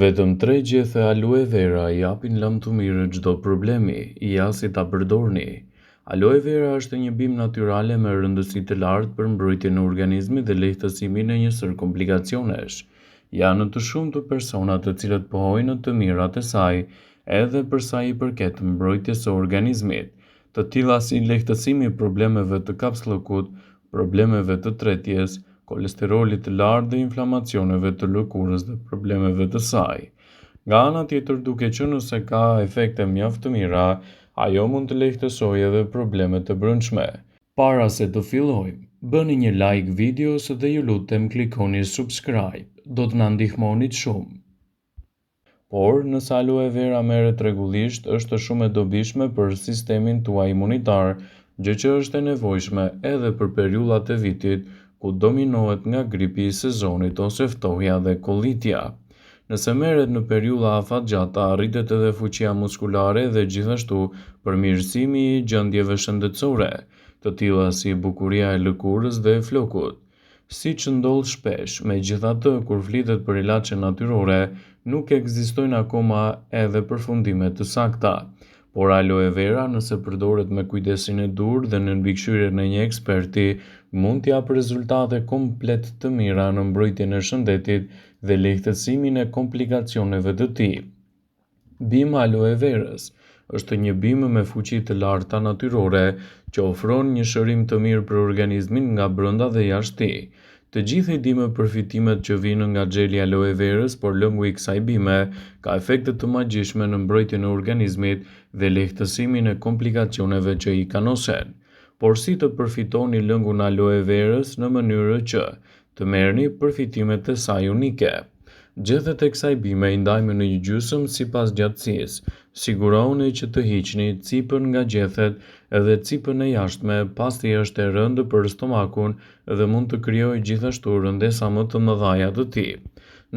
Vetëm 3 gjethe aloe vera I japin lëmë të mirë çdo problemi, ja si ta përdorni. Aloe vera është një bimë natyrale me rëndësi të lartë për mbrojtjen e organizmit dhe lehtësimin e një sër komplikacionesh. Janë të shumtë persona të cilët pohojnë të mirat e saj, edhe për sa I përket mbrojtjes së organizmit, të tilla si lehtësimi I problemeve të kapsllëkut, problemeve të tretjes, kolesterolit të lartë dhe inflamacioneve të lëkurës dhe problemeve të saj. Nga ana tjetër, duke qenë se ka efekte mjaft të mira, ajo mund të lehtësojë edhe problemet të brendshme. Para se të fillojmë, bëni një like videos dhe ju lutem klikoni subscribe, do të na ndihmoni shumë. Por, nëse aloe vera merret rregullisht, është shumë e dobishme për sistemin tuaj imunitar, gjë që është e nevojshme edhe për periudhat e vitit ku dominohet nga gripi I sezonit ose ftohja dhe kollitja. Nëse merret në periudha afatgjata, arritet edhe fuqia muskulare dhe gjithashtu përmirësimi I gjendjeve shëndetësore, të tilla si bukuria e lëkurës dhe e flokut. Siç ndodh shpesh, megjithatë, kur flitet për ilaçe natyrore, nuk ekzistojnë akoma edhe përfundime të sakta. Por aloe vera, nëse përdoret me kujdesin e dur dhe në mbikëqyrjen e një eksperti, mund t'jap rezultate komplet të mira në mbrojtjen e shëndetit dhe lehtësimin e komplikacioneve të tij. Bima aloe verës është një bimë me fuqi të larta natyrore që ofron një shërim të mirë për organizmin nga brenda dhe jashtë tij. Të gjithë I dimë përfitimet që vijnë nga xheli aloe verës, por lëngu I kësaj bime ka efekte të magjishme në mbrojtjen e organizmit dhe lehtësimin e komplikacioneve që I kanosen. Por si të përfitoni lëngun aloe verës në mënyrë që të merrni përfitimet e saj unike? Gjethet e kësaj bime I ndajmë në një gjysmë sipas gjatësisë. Sigurohuni që të hiqni cipën nga gjethet edhe cipën e jashtme, pasi është e rëndë për stomakun dhe mund të krijojë gjithashtu rëndesa më të mëdha të tij.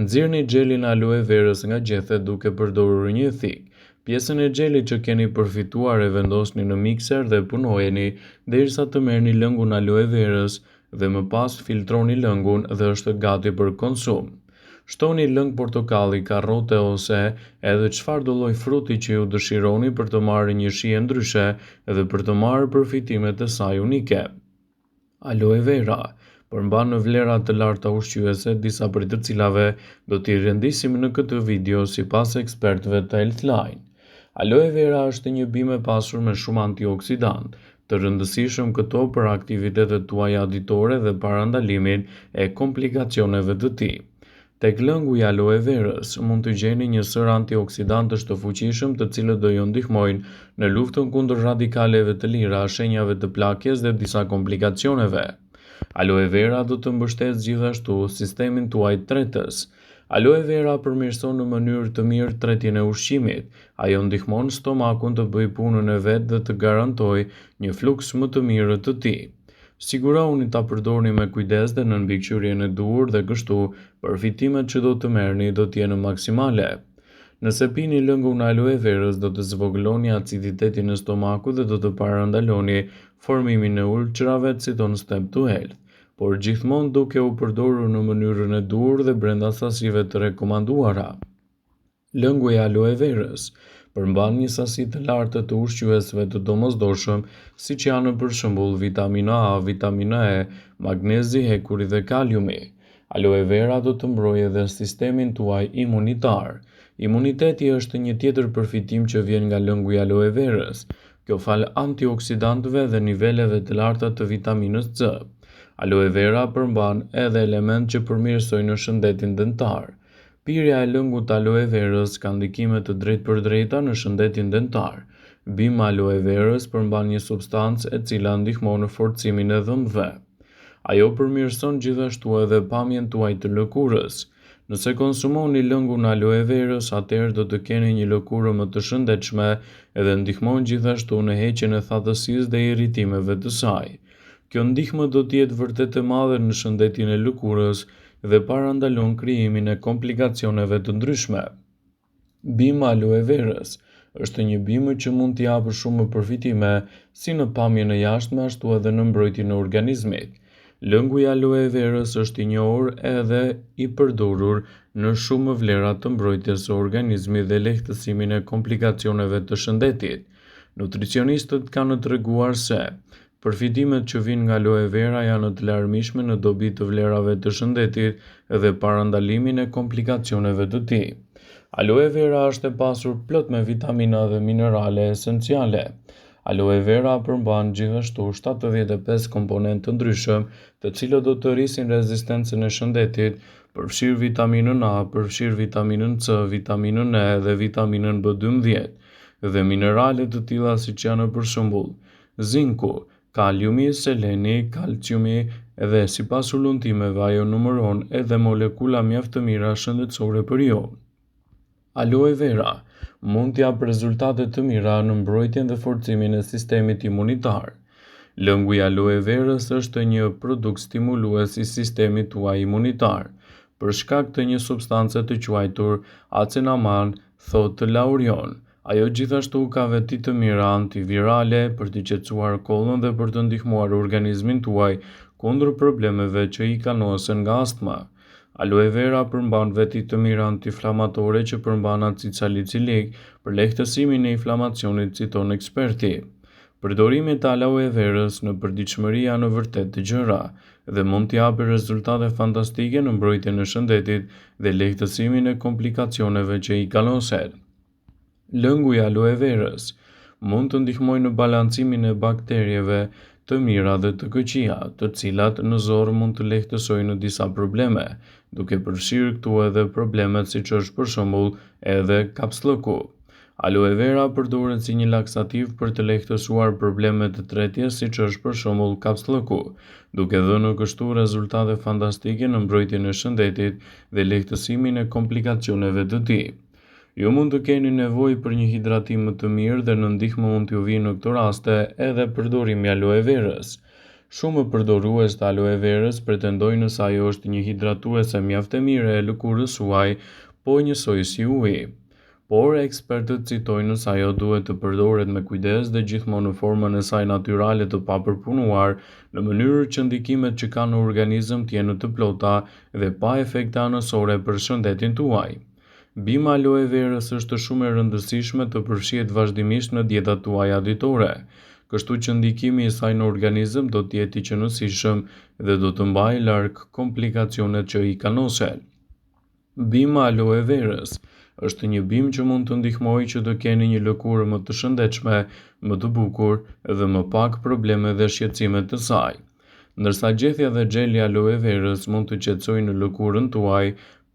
Nxirrni xhelin aloe verës nga gjethet duke përdorur një thik. Pjesën e xhelit që keni përfituar e vendosni në mikser dhe punojeni derisa të merrni lëngun aloe verës dhe më pas filtroni lëngun dhe është gati për konsum. Shtoni lëng portokalli, karrote ose edhe çfarëdo lloj fruti që ju dëshironi për të marrë një shije ndryshe dhe për të marrë përfitimet e saj unike. Aloe vera përmban vlera të larta ushqyese, disa prej të cilave do t'i rendisim në këtë video sipas ekspertëve të Healthline. Aloe vera është një bimë e pasur me shumë antioksidant, të rëndësishëm këto për aktivitetet tuaja ditore dhe parandalimin e komplikacioneve të tij. Tek lëngu I aloe verës mund të gjeni një sër antioksidantësh të fuqishëm të cilët do ju ndihmojnë në luftën kundër radikaleve të lira, shenjave të plakjes dhe disa komplikacioneve. Aloe vera do të mbështesë gjithashtu sistemin tuaj tretës. Aloe vera përmirëson në mënyrë të mirë tretjen e ushqimit. Ajo ndihmon stomakun të bëjë punën e vet dhe të garantojë një fluks më të mirë të tij. Sigurohuni ta përdorni me kujdes dhe në mbikëqyrjen e duhur dhe kështu përfitimet që do të merrni do të jenë maksimale. Nëse pini lëngun aloe verës do të zvogëloni aciditetin në stomakut dhe do të parandaloni formimin e ulçrave Citon Step to Health, por gjithmonë duke u përdorur në mënyrën e duhur dhe brenda sasive të rekomanduara. Lëngu I aloe verës përmban një sasi të lartë të ushqyesve të domosdoshëm, siç janë për shembull vitamina A, vitamina E, magnezi, hekuri dhe kaliumi. Aloe vera do të mbrojë edhe sistemin tuaj imunitar. Imuniteti është një tjetër përfitim që vjen nga lëngu I aloe verës. Kjo fal antioksidantëve dhe niveleve të larta të vitaminës C. Aloe vera përmban edhe elementë që përmirësojnë shëndetin dentar. Pirja e lëngut aloe verës ka ndikime të drejtpërdrejta në shëndetin dentar. Bima aloe verës përmban një substancë e cila ndihmon në forcimin e dhëmbëve. Ajo përmirëson gjithashtu edhe pamjen tuaj të lëkurës. Nëse konsumoni lëngun aloe verës, atëherë do të keni një lëkurë më të shëndetshme edhe ndihmon gjithashtu në heqjen e thatësisë dhe irritimeve të saj. Kjo ndihmë do të jetë vërtet e madhe në shëndetin e lëkurës dhe parandalon krijimin e komplikacioneve të ndryshme. Bima aloe verës është një bimë që mund t'i japë shumë përfitime si në pamjen e jashtme ashtu edhe në mbrojtjen e organizmit. Lëngu i aloe verës është i njohur edhe i përdorur në shumë vlera të mbrojtjes së organizmit dhe lehtësimin e komplikacioneve të shëndetit. Nutricionistët kanë treguar se përfitimet që vijnë nga aloe vera janë të larmishme në dobi të vlerave të shëndetit dhe parandalimin e komplikacioneve të tij. Aloe vera është e pasur plot me vitamina dhe minerale esenciale. Aloe vera përmban gjithashtu 75 komponentë të ndryshëm, të cilët do të rrisin rezistencën e shëndetit, përfshirë vitaminën A, përfshirë vitaminën C, vitaminën E dhe vitaminën B12, dhe minerale të tilla siç janë për shembull zinku, kaliumi, seleni, kalciumi dhe sipas ulluntimeve ajo numëron edhe molekula mjaft të mira shëndetësore për ju. Aloe vera mund të japë rezultate të mira në mbrojtjen dhe forcimin e sistemit imunitar. Lëngu i aloe verës është një produkt stimulues i sistemit tuaj imunitar, për shkak të një substance të quajtur acenaman, thotë Laurion. Ajo gjithashtu ka veti të mira antivirale për të qetësuar kollën dhe për të ndihmuar organizmin tuaj kundër problemeve që i kanosen nga astma. Aloe vera përmban veti të mira antiinflamatore që përmban acid salicilik për lehtësimin e inflamacionit, citon eksperti. Përdorimi i aloe verës në përditshmëri janë vërtet të gjëra dhe mund të japë rezultate fantastike në mbrojtjen e shëndetit dhe lehtësimin e komplikacioneve që i kanosen. Lëngu i aloe verës mund të ndihmojë në balancimin e bakterieve të mira dhe të këqija, të cilat në zor mund të lehtësojnë disa probleme, duke përfshirë këtu edhe problemet siç është për shembull edhe kapsllëku. Aloe vera përdoret si një laksativ për të lehtësuar problemet të tretjes siç është për shembull kapsllëku, duke dhënë kështu rezultate fantastike në mbrojtjen e shëndetit dhe lehtësimin e komplikacioneve të tij. Ju mund të keni nevojë për një hidratim më të mirë dhe në ndihmë mund t'ju vijë në këto raste edhe përdorimi i aloe verës. Shumë përdorues të aloe verës pretendojnë se ajo është një hidratuese mjaft e mirë e lëkurës suaj, po njësoj si uji. Por ekspertët citojnë se ajo duhet të përdoret me kujdes dhe gjithmonë në formën e saj natyrale të papërpunuar, në mënyrë që ndikimet që ka në organizëm të jenë të plota dhe pa efekte anësore për shëndetin tuaj. Bima aloe verës është shumë e rëndësishme të përfshihet vazhdimisht në dietat tuaja ditore, kështu që ndikimi i saj në organizëm do të jetë i qëndrueshëm dhe do të mbajë larg komplikacionet që i kanosen. Bima aloe verës është një bimë që mund të ndihmojë që të keni një lëkurë më të shëndetshme, më të bukur dhe më pak probleme dhe shqetësime të saj. Ndërsa gjethja dhe xheli aloe verës mund të qetësojnë lëkurën tuaj,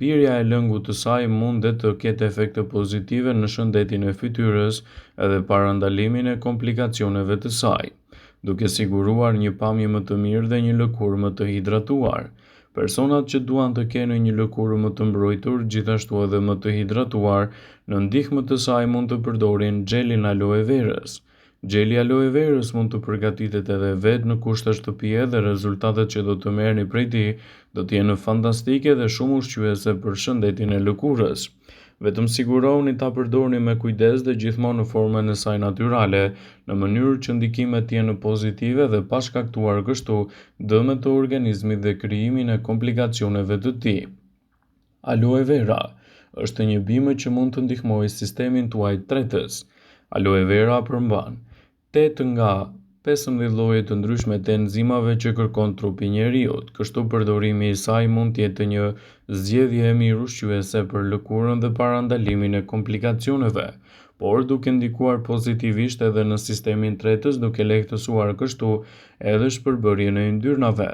pirja e lëngut të saj mund të ketë efekte pozitive në shëndetin e fytyrës edhe parandalimin e komplikacioneve të saj, duke siguruar një pamje më të mirë dhe një lëkurë më të hidratuar. Personat që duan të kenë një lëkurë më të mbrojtur, gjithashtu edhe më të hidratuar, në ndihmë të saj mund të përdorin xhelin aloe verës. Xheli aloe verës mund të përgatitet edhe vetë në kushte shtëpie dhe rezultatet që do të merrni prej tij do të jenë fantastike dhe shumë ushqyese për shëndetin e lëkurës. Vetëm sigurohuni ta përdorni me kujdes dhe gjithmonë në formën e saj natyrale, në mënyrë që ndikimet të jenë pozitive dhe pa shkaktuar kështu dëme të organizmit dhe krijimin e komplikacioneve të tij. Aloe vera është një bimë që mund të ndihmojë sistemin tuaj tretës. Aloe vera përmban 8 nga 15 lloje të ndryshme të enzimave që kërkon trupi i njerëzit, kështu përdorimi i saj mund të jetë një zgjedhje e mirë ushqyese për lëkurën dhe parandalimin e komplikacioneve, por duke ndikuar pozitivisht edhe në sistemin tretës, duke lehtësuar kështu edhe shpërbërjen e yndyrnave.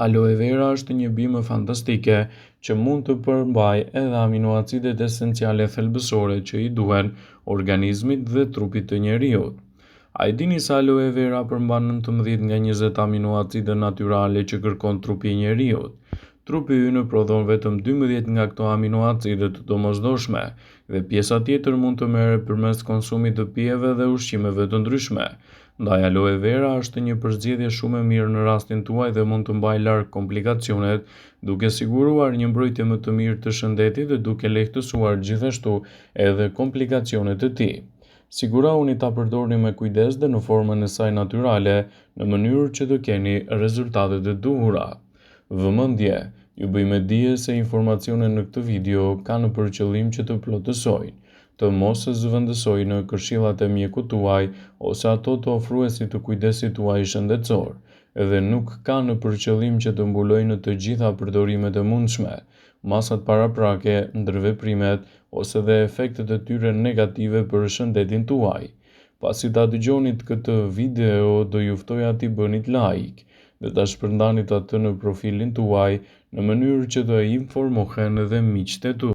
Aloe vera është një bimë fantastike që mund të përmbajë edhe aminoacidet esenciale thelbësore që i duhen organizmit dhe trupit të njerëzit. A i dini se aloe vera përmban 19 nga 20 aminoacide natyrale që kërkon trupi i njerëzit? Trupi ynë prodhon vetëm 12 nga këto aminoacide të domosdoshme dhe pjesa tjetër mund të merret përmes konsumit të pijeve dhe ushqimeve të ndryshme. Ndaj aloe vera është një përzgjedhje shumë e mirë në rastin tuaj dhe mund të mbajë larg komplikacionet, duke siguruar një mbrojtje më të mirë të shëndetit dhe duke lehtësuar gjithashtu edhe komplikacionet e tij. Sigurohuni ta përdorni me kujdes dhe në formën e saj natyrale, në mënyrë që të keni rezultatet e duhura. Vëmendje, ju bëj me dije se informacionet në këtë video kanë për qëllim që të plotësojnë, të mos e zëvendësojnë në këshillat e mjekut tuaj ose ato të ofruesit të kujdesit tuaj shëndetësor, edhe nuk kanë për qëllim që të mbulojnë të gjitha përdorimet e mundshme, masat paraprake, ndërveprimet ose dhe efektet e tyre negative për shëndetin tuaj. Pasi ta dëgjonit këtë video, do ju ftoja t'i bënit like dhe ta shpërndanit atë në profilin tuaj në mënyrë që të informohen edhe miqtë e tu.